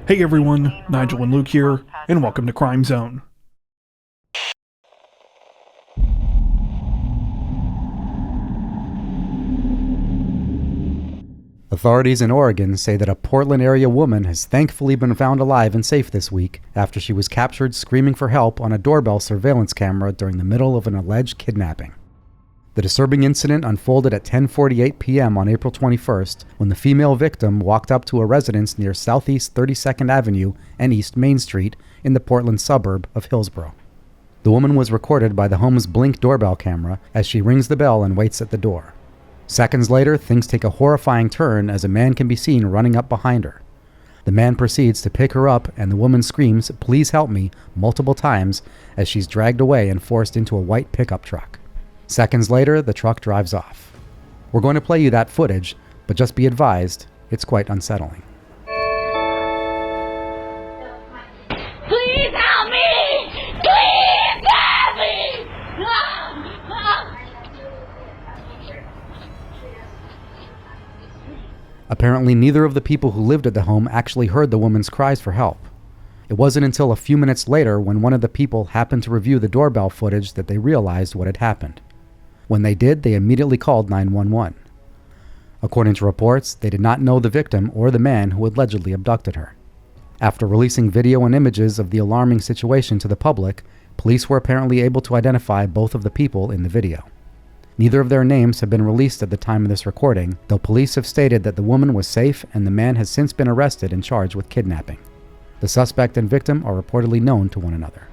Hey everyone, Nigel and Luke here, and welcome to Crime Zone. Authorities in Oregon say that a Portland area woman has thankfully been found alive and safe this week after she was captured screaming for help on a doorbell surveillance camera during the middle of an alleged kidnapping. The disturbing incident unfolded at 10:48 p.m. on April 21st when the female victim walked up to a residence near Southeast 32nd Avenue and East Main Street in the Portland suburb of Hillsboro. The woman was recorded by the home's Blink doorbell camera as she rings the bell and waits at the door. Seconds later, things take a horrifying turn as a man can be seen running up behind her. The man proceeds to pick her up and the woman screams, "Please help me," multiple times as she's dragged away and forced into a white pickup truck. Seconds later, the truck drives off. We're going to play you that footage, but just be advised, it's quite unsettling. Please help me! Please help me! Apparently, neither of the people who lived at the home actually heard the woman's cries for help. It wasn't until a few minutes later when one of the people happened to review the doorbell footage that they realized what had happened. When they did, they immediately called 911. According to reports, they did not know the victim or the man who allegedly abducted her. After releasing video and images of the alarming situation to the public, police were apparently able to identify both of the people in the video. Neither of their names have been released at the time of this recording, though police have stated that the woman was safe and the man has since been arrested and charged with kidnapping. The suspect and victim are reportedly known to one another.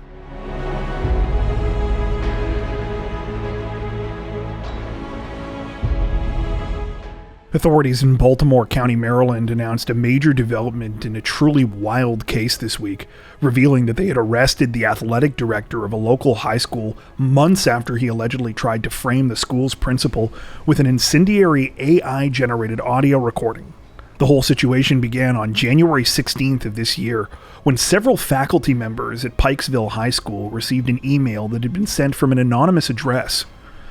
Authorities in Baltimore County, Maryland announced a major development in a truly wild case this week, revealing that they had arrested the athletic director of a local high school months after he allegedly tried to frame the school's principal with an incendiary AI-generated audio recording. The whole situation began on January 16th of this year, when several faculty members at Pikesville High School received an email that had been sent from an anonymous address.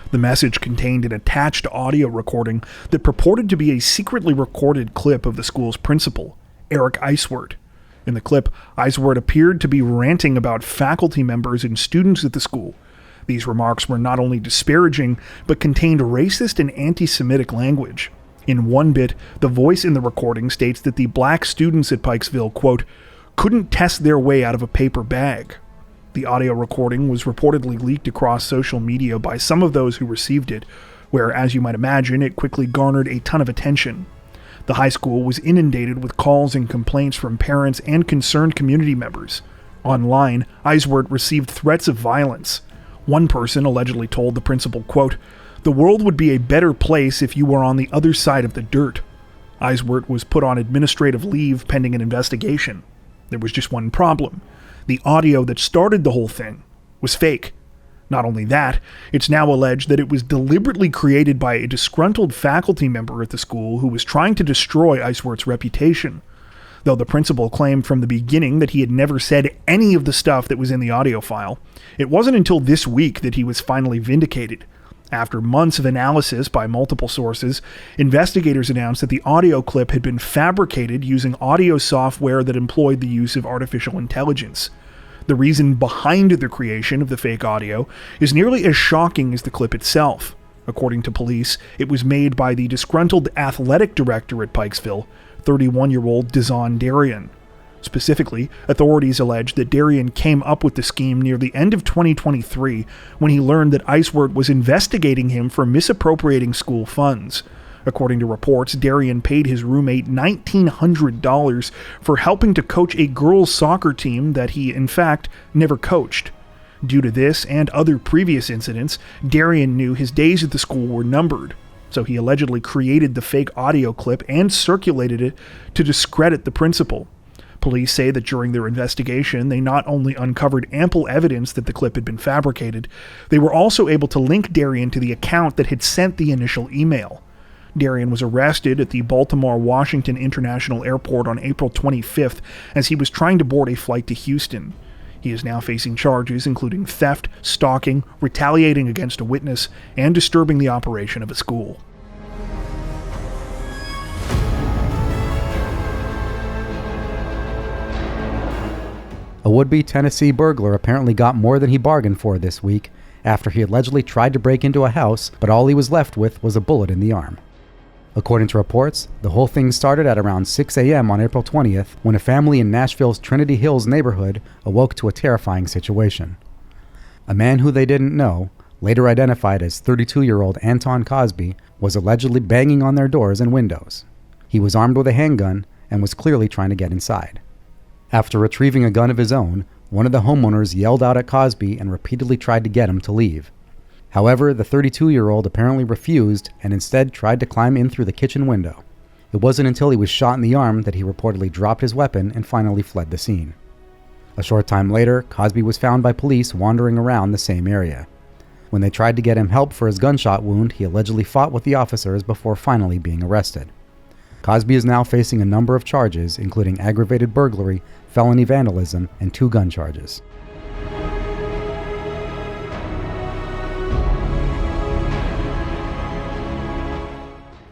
The message contained an attached audio recording that purported to be a secretly recorded clip of the school's principal, Eric Eiswert. In the clip, Eiswert appeared to be ranting about faculty members and students at the school. These remarks were not only disparaging, but contained racist and anti-Semitic language. In one bit, the voice in the recording states that the black students at Pikesville, quote, couldn't test their way out of a paper bag. The audio recording was reportedly leaked across social media by some of those who received it, where, as you might imagine, it quickly garnered a ton of attention. The high school was inundated with calls and complaints from parents and concerned community members. Online, Eiswert received threats of violence. One person allegedly told the principal, quote, "The world would be a better place if you were on the other side of the dirt." Eiswert was put on administrative leave pending an investigation. There was just one problem. The audio that started the whole thing was fake. Not only that, it's now alleged that it was deliberately created by a disgruntled faculty member at the school who was trying to destroy Eiswert's reputation. Though the principal claimed from the beginning that he had never said any of the stuff that was in the audio file, it wasn't until this week that he was finally vindicated. After months of analysis by multiple sources, investigators announced that the audio clip had been fabricated using audio software that employed the use of artificial intelligence. The reason behind the creation of the fake audio is nearly as shocking as the clip itself. According to police, it was made by the disgruntled athletic director at Pikesville, 31-year-old Dazon Darian. Specifically, authorities allege that Darian came up with the scheme near the end of 2023 when he learned that Eiswert was investigating him for misappropriating school funds. According to reports, Darian paid his roommate $1,900 for helping to coach a girls' soccer team that he, in fact, never coached. Due to this and other previous incidents, Darian knew his days at the school were numbered, so he allegedly created the fake audio clip and circulated it to discredit the principal. Police say that during their investigation, they not only uncovered ample evidence that the clip had been fabricated, they were also able to link Darian to the account that had sent the initial email. Darian was arrested at the Baltimore-Washington International Airport on April 25th as he was trying to board a flight to Houston. He is now facing charges including theft, stalking, retaliating against a witness, and disturbing the operation of a school. A would-be Tennessee burglar apparently got more than he bargained for this week after he allegedly tried to break into a house, but all he was left with was a bullet in the arm. According to reports, the whole thing started at around 6 a.m. on April 20th when a family in Nashville's Trinity Hills neighborhood awoke to a terrifying situation. A man who they didn't know, later identified as 32-year-old Anton Cosby, was allegedly banging on their doors and windows. He was armed with a handgun and was clearly trying to get inside. After retrieving a gun of his own, one of the homeowners yelled out at Cosby and repeatedly tried to get him to leave. However, the 32-year-old apparently refused and instead tried to climb in through the kitchen window. It wasn't until he was shot in the arm that he reportedly dropped his weapon and finally fled the scene. A short time later, Cosby was found by police wandering around the same area. When they tried to get him help for his gunshot wound, he allegedly fought with the officers before finally being arrested. Cosby is now facing a number of charges, including aggravated burglary, felony vandalism, and 2 gun charges.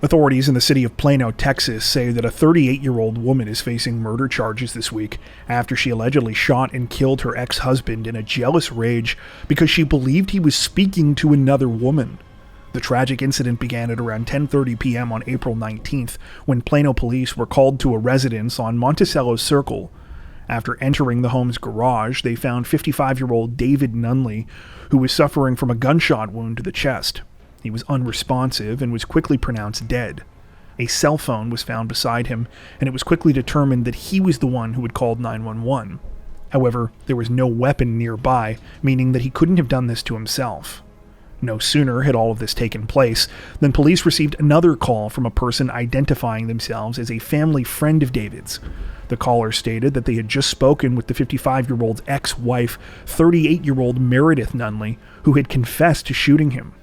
Authorities in the city of Plano, Texas, say that a 38-year-old woman is facing murder charges this week after she allegedly shot and killed her ex-husband in a jealous rage because she believed he was speaking to another woman. The tragic incident began at around 10:30 p.m. on April 19th when Plano police were called to a residence on Monticello Circle. After entering the home's garage, they found 55-year-old David Nunley, who was suffering from a gunshot wound to the chest. He was unresponsive and was quickly pronounced dead. A cell phone was found beside him, and it was quickly determined that he was the one who had called 911. However, there was no weapon nearby, meaning that he couldn't have done this to himself. No sooner had all of this taken place than police received another call from a person identifying themselves as a family friend of David's. The caller stated that they had just spoken with the 55-year-old's ex-wife, 38-year-old Meredith Nunley, who had confessed to shooting him.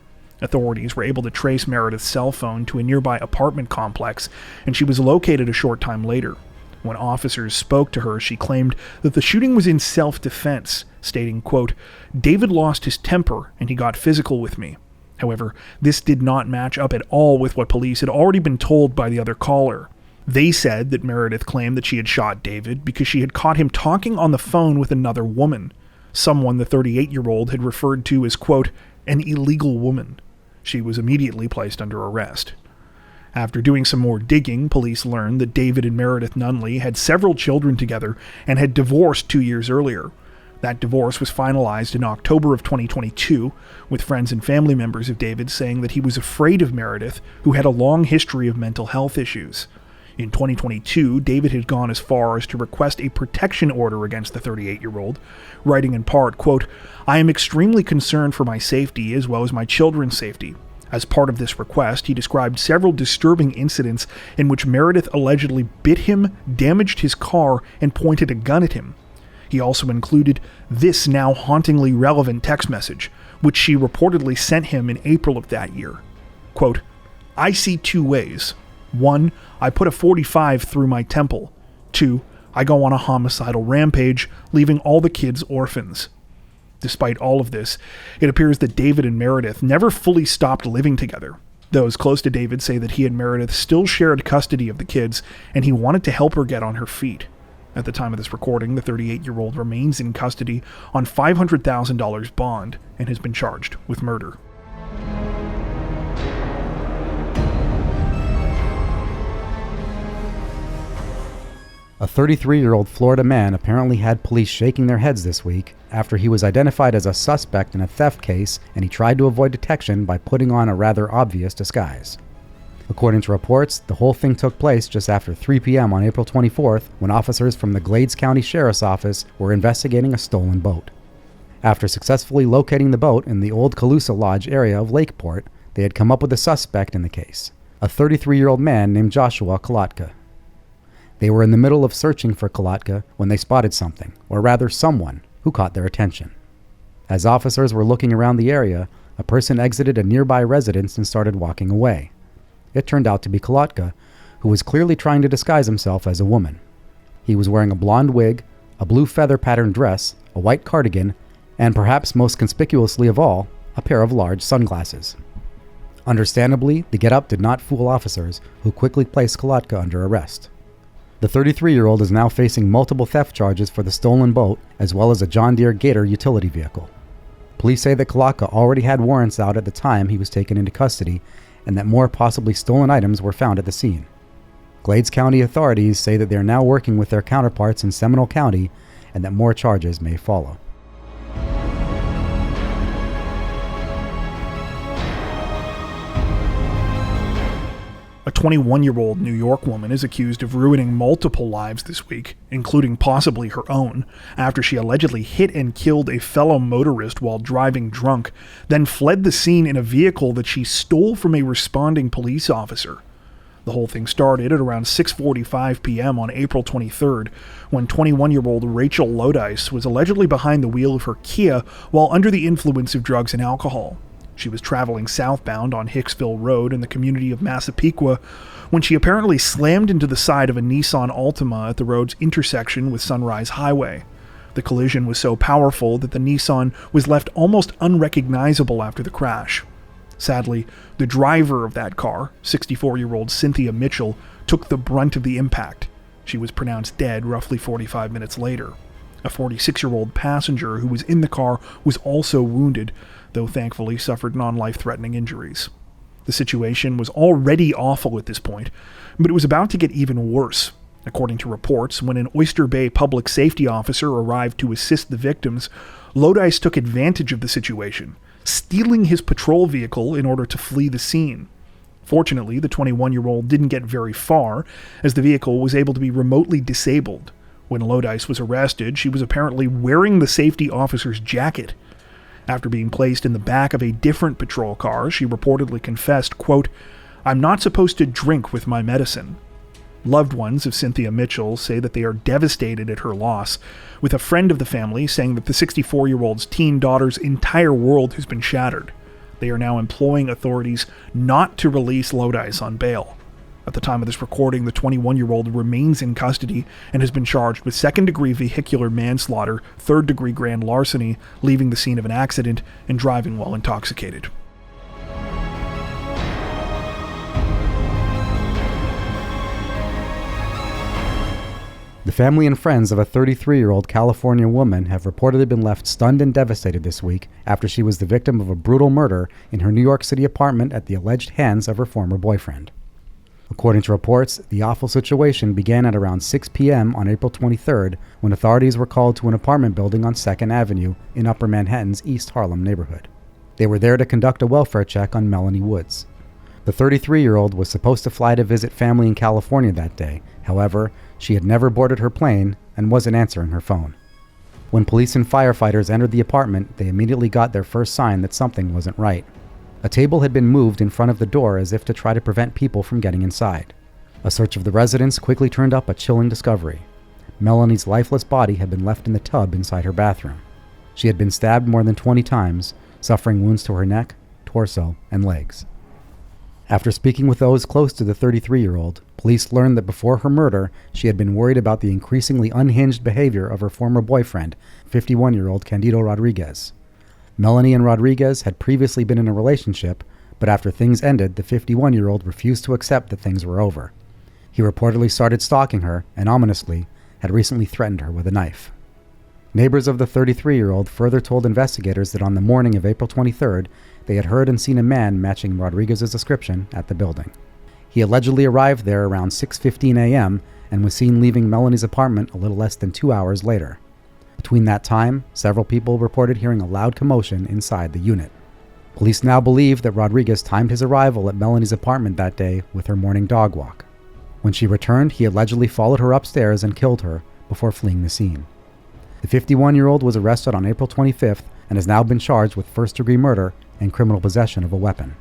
Authorities were able to trace Meredith's cell phone to a nearby apartment complex, and she was located a short time later. When officers spoke to her, she claimed that the shooting was in self-defense, stating, quote, "David lost his temper and he got physical with me." However, this did not match up at all with what police had already been told by the other caller. They said that Meredith claimed that she had shot David because she had caught him talking on the phone with another woman, someone the 38-year-old had referred to as, quote, "an illegal woman." She was immediately placed under arrest. After doing some more digging, police learned that David and Meredith Nunley had several children together and had divorced 2 years earlier. That divorce was finalized in October of 2022, with friends and family members of David saying that he was afraid of Meredith, who had a long history of mental health issues. In 2022, David had gone as far as to request a protection order against the 38-year-old, writing in part, quote, "I am extremely concerned for my safety as well as my children's safety." As part of this request, he described several disturbing incidents in which Meredith allegedly bit him, damaged his car, and pointed a gun at him. He also included this now hauntingly relevant text message, which she reportedly sent him in April of that year. Quote, "I see 2 ways. 1, I put a 45 through my temple. 2, I go on a homicidal rampage, leaving all the kids orphans." Despite all of this, it appears that David and Meredith never fully stopped living together. Those close to David say that he and Meredith still shared custody of the kids, and he wanted to help her get on her feet. At the time of this recording, the 38-year-old remains in custody on $500,000 bond and has been charged with murder. A 33-year-old Florida man apparently had police shaking their heads this week after he was identified as a suspect in a theft case and he tried to avoid detection by putting on a rather obvious disguise. According to reports, the whole thing took place just after 3 p.m. on April 24th when officers from the Glades County Sheriff's Office were investigating a stolen boat. After successfully locating the boat in the old Calusa Lodge area of Lakeport, they had come up with a suspect in the case, a 33-year-old man named Joshua Kolotka. They were in the middle of searching for Kolotka when they spotted something, or rather someone, who caught their attention. As officers were looking around the area, a person exited a nearby residence and started walking away. It turned out to be Kolotka, who was clearly trying to disguise himself as a woman. He was wearing a blonde wig, a blue feather-patterned dress, a white cardigan, and perhaps most conspicuously of all, a pair of large sunglasses. Understandably, the getup did not fool officers, who quickly placed Kolotka under arrest. The 33-year-old is now facing multiple theft charges for the stolen boat, as well as a John Deere Gator utility vehicle. Police say that Kalaka already had warrants out at the time he was taken into custody, and that more possibly stolen items were found at the scene. Glades County authorities say that they are now working with their counterparts in Seminole County and that more charges may follow. A 21-year-old New York woman is accused of ruining multiple lives this week, including possibly her own, after she allegedly hit and killed a fellow motorist while driving drunk, then fled the scene in a vehicle that she stole from a responding police officer. The whole thing started at around 6:45 p.m. on April 23rd, when 21-year-old Rachel Lodice was allegedly behind the wheel of her Kia while under the influence of drugs and alcohol. She was traveling southbound on Hicksville Road in the community of Massapequa when she apparently slammed into the side of a Nissan Altima at the road's intersection with Sunrise Highway. The collision was so powerful that the Nissan was left almost unrecognizable after the crash. Sadly, the driver of that car, 64-year-old Cynthia Mitchell, took the brunt of the impact. She was pronounced dead roughly 45 minutes later. A 46-year-old passenger who was in the car was also wounded, though thankfully suffered non-life-threatening injuries. The situation was already awful at this point, but it was about to get even worse. According to reports, when an Oyster Bay public safety officer arrived to assist the victims, Lodice took advantage of the situation, stealing his patrol vehicle in order to flee the scene. Fortunately, the 21-year-old didn't get very far, as the vehicle was able to be remotely disabled. When Lodice was arrested, she was apparently wearing the safety officer's jacket. After being placed in the back of a different patrol car, she reportedly confessed, quote, "I'm not supposed to drink with my medicine." Loved ones of Cynthia Mitchell say that they are devastated at her loss, with a friend of the family saying that the 64-year-old's teen daughter's entire world has been shattered. They are now imploring authorities not to release Lodice on bail. At the time of this recording, the 21-year-old remains in custody and has been charged with second-degree vehicular manslaughter, third-degree grand larceny, leaving the scene of an accident, and driving while intoxicated. The family and friends of a 33-year-old California woman have reportedly been left stunned and devastated this week after she was the victim of a brutal murder in her New York City apartment at the alleged hands of her former boyfriend. According to reports, the awful situation began at around 6 p.m. on April 23rd when authorities were called to an apartment building on 2nd Avenue in Upper Manhattan's East Harlem neighborhood. They were there to conduct a welfare check on Melanie Woods. The 33-year-old was supposed to fly to visit family in California that day. However, she had never boarded her plane and wasn't answering her phone. When police and firefighters entered the apartment, they immediately got their first sign that something wasn't right. A table had been moved in front of the door as if to try to prevent people from getting inside. A search of the residence quickly turned up a chilling discovery. Melanie's lifeless body had been left in the tub inside her bathroom. She had been stabbed more than 20 times, suffering wounds to her neck, torso, and legs. After speaking with those close to the 33-year-old, police learned that before her murder, she had been worried about the increasingly unhinged behavior of her former boyfriend, 51-year-old Candido Rodriguez. Melanie and Rodriguez had previously been in a relationship, but after things ended, the 51-year-old refused to accept that things were over. He reportedly started stalking her and, ominously, had recently threatened her with a knife. Neighbors of the 33-year-old further told investigators that on the morning of April 23rd, they had heard and seen a man matching Rodriguez's description at the building. He allegedly arrived there around 6:15 a.m. and was seen leaving Melanie's apartment a little less than 2 hours later. Between that time, several people reported hearing a loud commotion inside the unit. Police now believe that Rodriguez timed his arrival at Melanie's apartment that day with her morning dog walk. When she returned, he allegedly followed her upstairs and killed her before fleeing the scene. The 51-year-old was arrested on April 25th and has now been charged with first-degree murder and criminal possession of a weapon.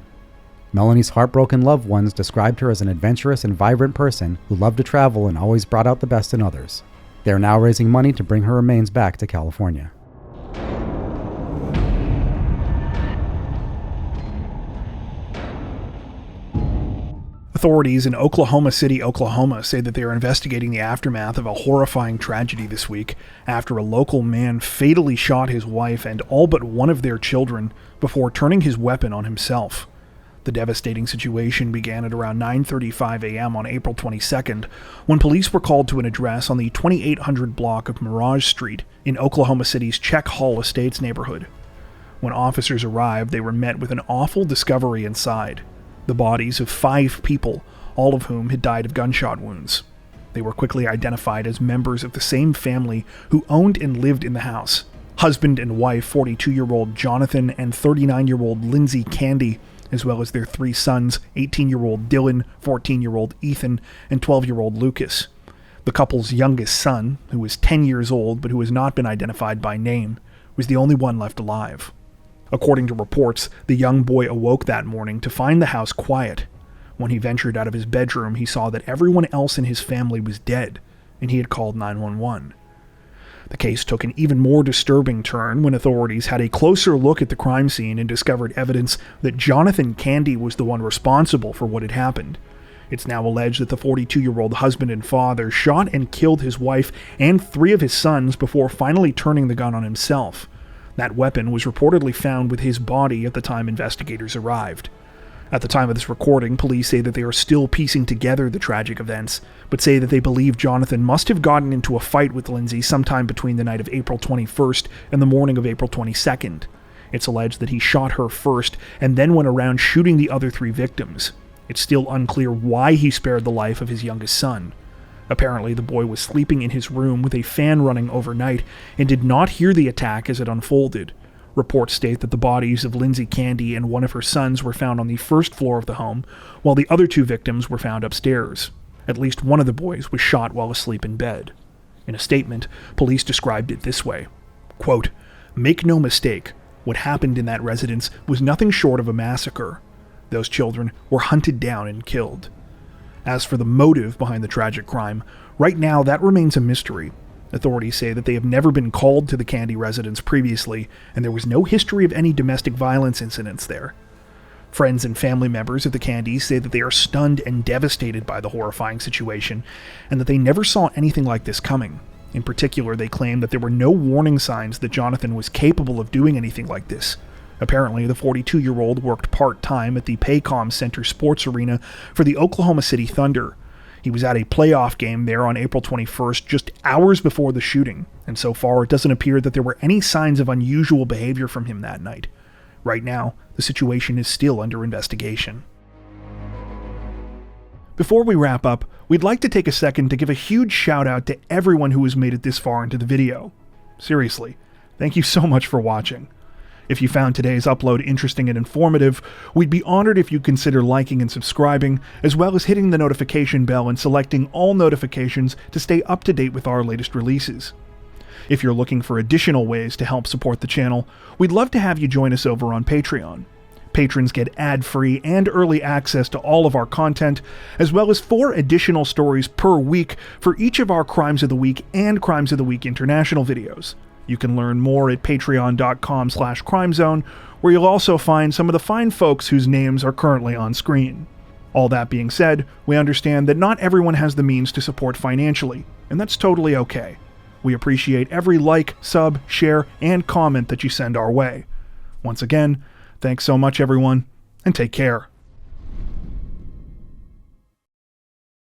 Melanie's heartbroken loved ones described her as an adventurous and vibrant person who loved to travel and always brought out the best in others. They are now raising money to bring her remains back to California. Authorities in Oklahoma City, Oklahoma say that they are investigating the aftermath of a horrifying tragedy this week after a local man fatally shot his wife and all but one of their children before turning his weapon on himself. The devastating situation began at around 9:35 a.m. on April 22nd, when police were called to an address on the 2800 block of Mirage Street in Oklahoma City's Czech Hall Estates neighborhood. When officers arrived, they were met with an awful discovery inside: the bodies of 5 people, all of whom had died of gunshot wounds. They were quickly identified as members of the same family who owned and lived in the house: husband and wife 42-year-old Jonathan and 39-year-old Lindsay Candy, as well as their 3 sons, 18-year-old Dylan, 14-year-old Ethan, and 12-year-old Lucas. The couple's youngest son, who was 10 years old but who has not been identified by name, was the only one left alive. According to reports, the young boy awoke that morning to find the house quiet. When he ventured out of his bedroom, he saw that everyone else in his family was dead, and he had called 911. The case took an even more disturbing turn when authorities had a closer look at the crime scene and discovered evidence that Jonathan Candy was the one responsible for what had happened. It's now alleged that the 42-year-old husband and father shot and killed his wife and 3 of his sons before finally turning the gun on himself. That weapon was reportedly found with his body at the time investigators arrived. At the time of this recording, police say that they are still piecing together the tragic events, but say that they believe Jonathan must have gotten into a fight with Lindsay sometime between the night of April 21st and the morning of April 22nd. It's alleged that he shot her first and then went around shooting the other 3 victims. It's still unclear why he spared the life of his youngest son. Apparently, the boy was sleeping in his room with a fan running overnight and did not hear the attack as it unfolded. Reports state that the bodies of Lindsay Candy and one of her sons were found on the first floor of the home, while the other 2 victims were found upstairs. At least one of the boys was shot while asleep in bed. In a statement, police described it this way, quote, "Make no mistake, what happened in that residence was nothing short of a massacre. Those children were hunted down and killed." As for the motive behind the tragic crime, right now that remains a mystery. Authorities say that they have never been called to the Candy residence previously, and there was no history of any domestic violence incidents there. Friends and family members of the Candys say that they are stunned and devastated by the horrifying situation, and that they never saw anything like this coming. In particular, they claim that there were no warning signs that Jonathan was capable of doing anything like this. Apparently, the 42-year-old worked part-time at the Paycom Center Sports Arena for the Oklahoma City Thunder. He was at a playoff game there on April 21st, just hours before the shooting, and so far it doesn't appear that there were any signs of unusual behavior from him that night. Right now, the situation is still under investigation. Before we wrap up, we'd like to take a second to give a huge shout out to everyone who has made it this far into the video. Seriously, thank you so much for watching. If you found today's upload interesting and informative, we'd be honored if you'd consider liking and subscribing, as well as hitting the notification bell and selecting all notifications to stay up to date with our latest releases. If you're looking for additional ways to help support the channel, we'd love to have you join us over on Patreon. Patrons get ad-free and early access to all of our content, as well as 4 additional stories per week for each of our Crimes of the Week and Crimes of the Week International videos. You can learn more at patreon.com/crimezone, where you'll also find some of the fine folks whose names are currently on screen. All that being said, we understand that not everyone has the means to support financially, and that's totally okay. We appreciate every like, sub, share, and comment that you send our way. Once again, thanks so much everyone, and take care.